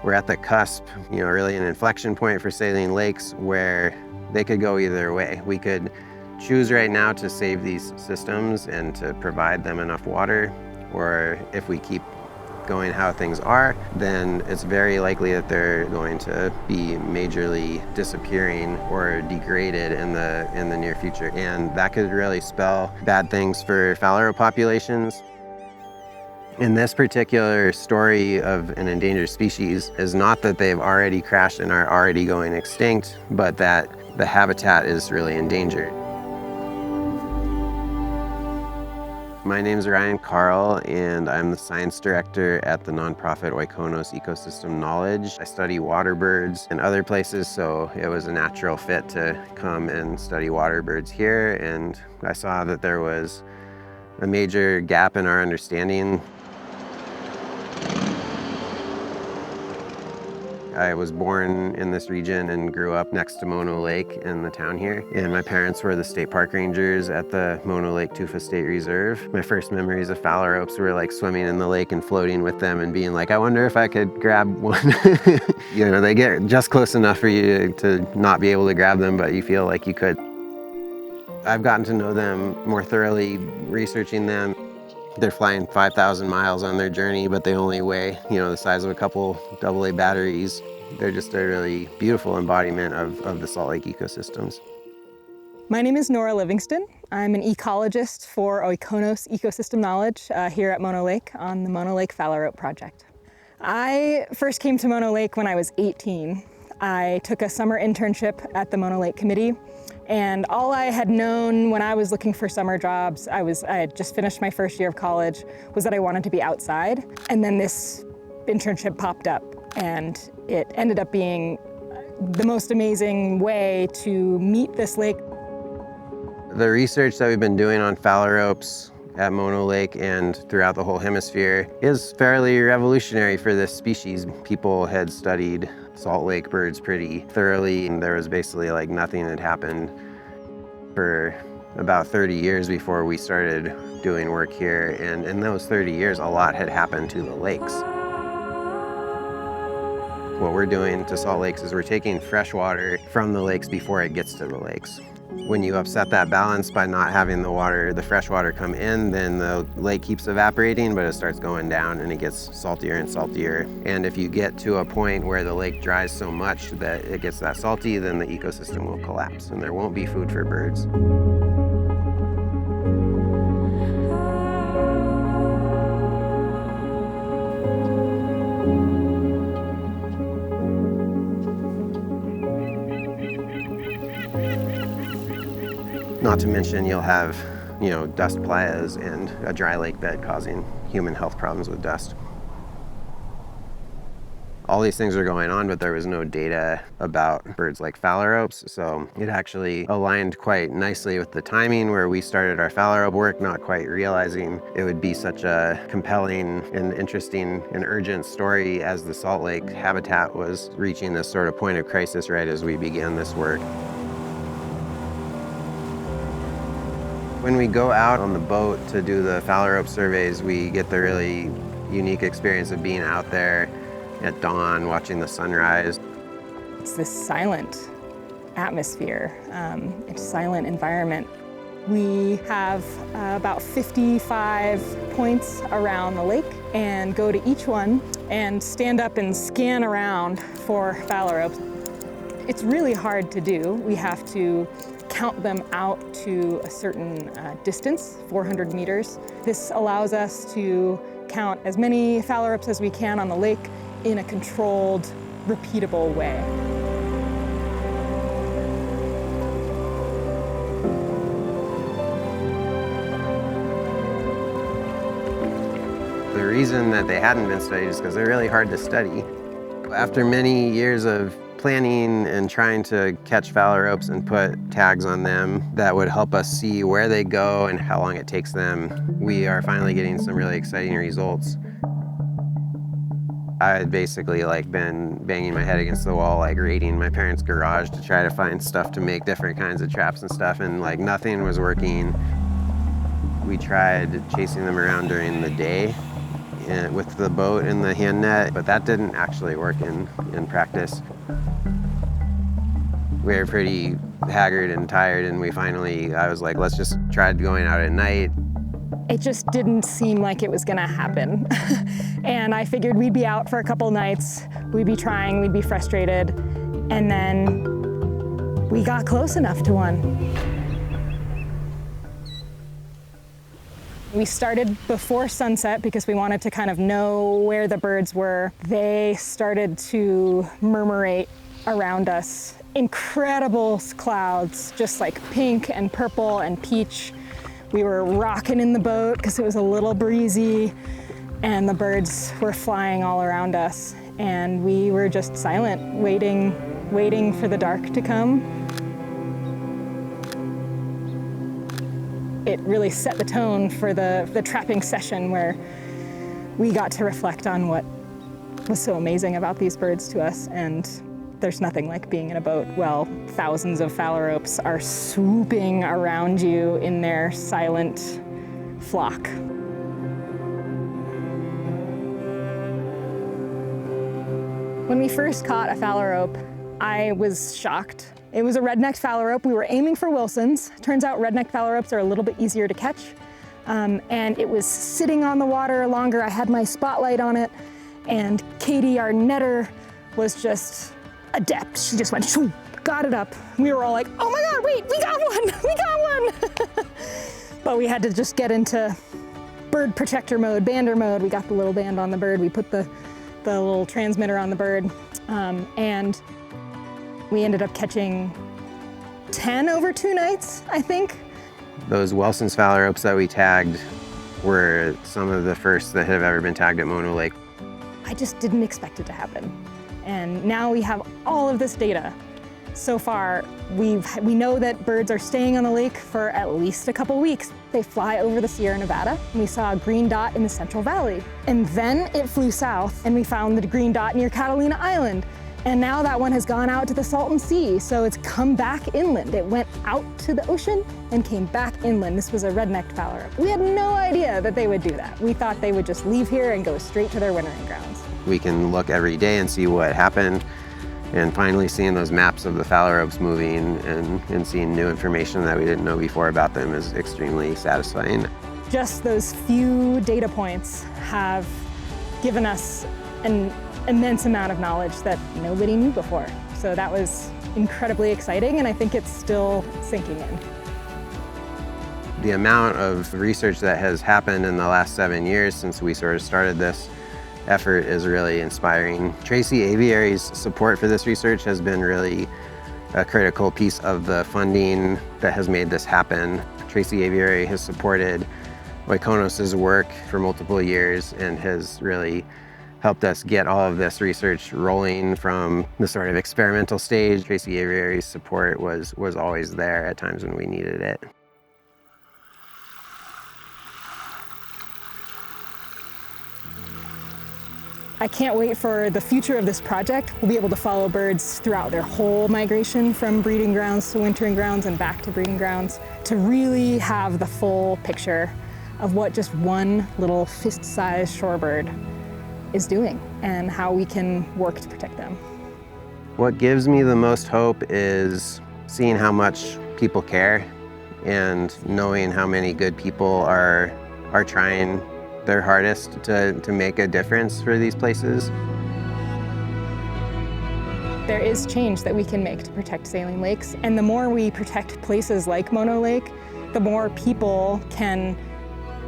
We're at the cusp, really an inflection point for saline lakes where they could go either way. We could choose right now to save these systems and to provide them enough water, or if we keep going how things are, then it's very likely that they're going to be majorly disappearing or degraded in the near future. And that could really spell bad things for phalarope populations. In this particular story of an endangered species is not that they've already crashed and are already going extinct, but that the habitat is really endangered. My name is Ryan Carle, and I'm the science director at the nonprofit Oikonos Ecosystem Knowledge. I study water birds in other places, so it was a natural fit to come and study water birds here, and I saw that there was a major gap in our understanding. I was born in this region and grew up next to Mono Lake in the town here. And my parents were the state park rangers at the Mono Lake Tufa State Reserve. My first memories of phalaropes were like swimming in the lake and floating with them and being like, I wonder if I could grab one. They get just close enough for you to not be able to grab them, but you feel like you could. I've gotten to know them more thoroughly researching them. They're flying 5,000 miles on their journey, but they only weigh, the size of a couple AA batteries. They're just a really beautiful embodiment of the Salt Lake ecosystems. My name is Nora Livingston. I'm an ecologist for Oikonos Ecosystem Knowledge here at Mono Lake on the Mono Lake Phalarope Project. I first came to Mono Lake when I was 18. I took a summer internship at the Mono Lake Committee, and all I had known when I was looking for summer jobs, I had just finished my first year of college, was that I wanted to be outside. And then this internship popped up, and it ended up being the most amazing way to meet this lake. The research that we've been doing on phalaropes at Mono Lake and throughout the whole hemisphere is fairly revolutionary for this species. People had studied Salt Lake birds pretty thoroughly, and there was basically like nothing had happened for about 30 years before we started doing work here. And in those 30 years, a lot had happened to the lakes. What we're doing to salt lakes is we're taking fresh water from the lakes before it gets to the lakes. When you upset that balance by not having the fresh water come in, then the lake keeps evaporating, but it starts going down and it gets saltier and saltier. And if you get to a point where the lake dries so much that it gets that salty, then the ecosystem will collapse and there won't be food for birds. Not to mention you'll have, dust playas and a dry lake bed causing human health problems with dust. All these things are going on, but there was no data about birds like phalaropes, so it actually aligned quite nicely with the timing where we started our phalarope work, not quite realizing it would be such a compelling and interesting and urgent story as the Salt Lake habitat was reaching this sort of point of crisis right as we began this work. When we go out on the boat to do the phalarope surveys, we get the really unique experience of being out there at dawn, watching the sunrise. It's this silent atmosphere, it's a silent environment. We have about 55 points around the lake and go to each one and stand up and scan around for phalaropes. It's really hard to do. We have to count them out to a certain distance, 400 meters. This allows us to count as many phalaropes as we can on the lake in a controlled, repeatable way. The reason that they hadn't been studied is because they're really hard to study. After many years of planning and trying to catch phalaropes and put tags on them that would help us see where they go and how long it takes them, we are finally getting some really exciting results. I had basically been banging my head against the wall, raiding my parents' garage to try to find stuff to make different kinds of traps and stuff, and nothing was working. We tried chasing them around during the day, with the boat and the hand net, but that didn't actually work in practice. We were pretty haggard and tired, and I was like, let's just try going out at night. It just didn't seem like it was gonna happen. And I figured we'd be out for a couple nights, we'd be trying, we'd be frustrated, and then we got close enough to one. We started before sunset because we wanted to kind of know where the birds were. They started to murmurate around us. Incredible clouds, just like pink and purple and peach. We were rocking in the boat because it was a little breezy, and the birds were flying all around us. And we were just silent, waiting for the dark to come. It really set the tone for the trapping session, where we got to reflect on what was so amazing about these birds to us. And there's nothing like being in a boat while thousands of phalaropes are swooping around you in their silent flock. When we first caught a phalarope, I was shocked. It was a red-necked phalarope. We were aiming for Wilson's. Turns out red-necked phalaropes are a little bit easier to catch. And it was sitting on the water longer. I had my spotlight on it, and Katie, our netter, was just adept. She just went, shoo, got it up. We were all like, oh my God, wait, we got one, we got one. But we had to just get into bird protector mode, bander mode. We got the little band on the bird. We put the little transmitter on the bird. And we ended up catching 10 over 2 nights, I think. Those Wilson's phalaropes that we tagged were some of the first that have ever been tagged at Mono Lake. I just didn't expect it to happen. And now we have all of this data. So far, we know that birds are staying on the lake for at least a couple weeks. They fly over the Sierra Nevada, and we saw a green dot in the Central Valley. And then it flew south, and we found the green dot near Catalina Island. And now that one has gone out to the Salton Sea, so it's come back inland. It went out to the ocean and came back inland. This was a red-necked phalarope. We had no idea that they would do that. We thought they would just leave here and go straight to their wintering grounds. We can look every day and see what happened, and finally seeing those maps of the phalaropes moving and seeing new information that we didn't know before about them is extremely satisfying. Just those few data points have given us an immense amount of knowledge that nobody knew before. So that was incredibly exciting, and I think it's still sinking in. The amount of research that has happened in the last 7 years since we sort of started this effort is really inspiring. Tracy Aviary's support for this research has been really a critical piece of the funding that has made this happen. Tracy Aviary has supported Oikonos's work for multiple years and has really helped us get all of this research rolling from the sort of experimental stage. Tracy Aviary's support was always there at times when we needed it. I can't wait for the future of this project. We'll be able to follow birds throughout their whole migration from breeding grounds to wintering grounds and back to breeding grounds, to really have the full picture of what just one little fist-sized shorebird is doing and how we can work to protect them. What gives me the most hope is seeing how much people care and knowing how many good people are trying their hardest to make a difference for these places. There is change that we can make to protect saline lakes, and the more we protect places like Mono Lake, the more people can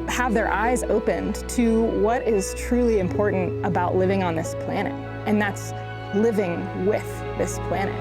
have their eyes opened to what is truly important about living on this planet, and that's living with this planet.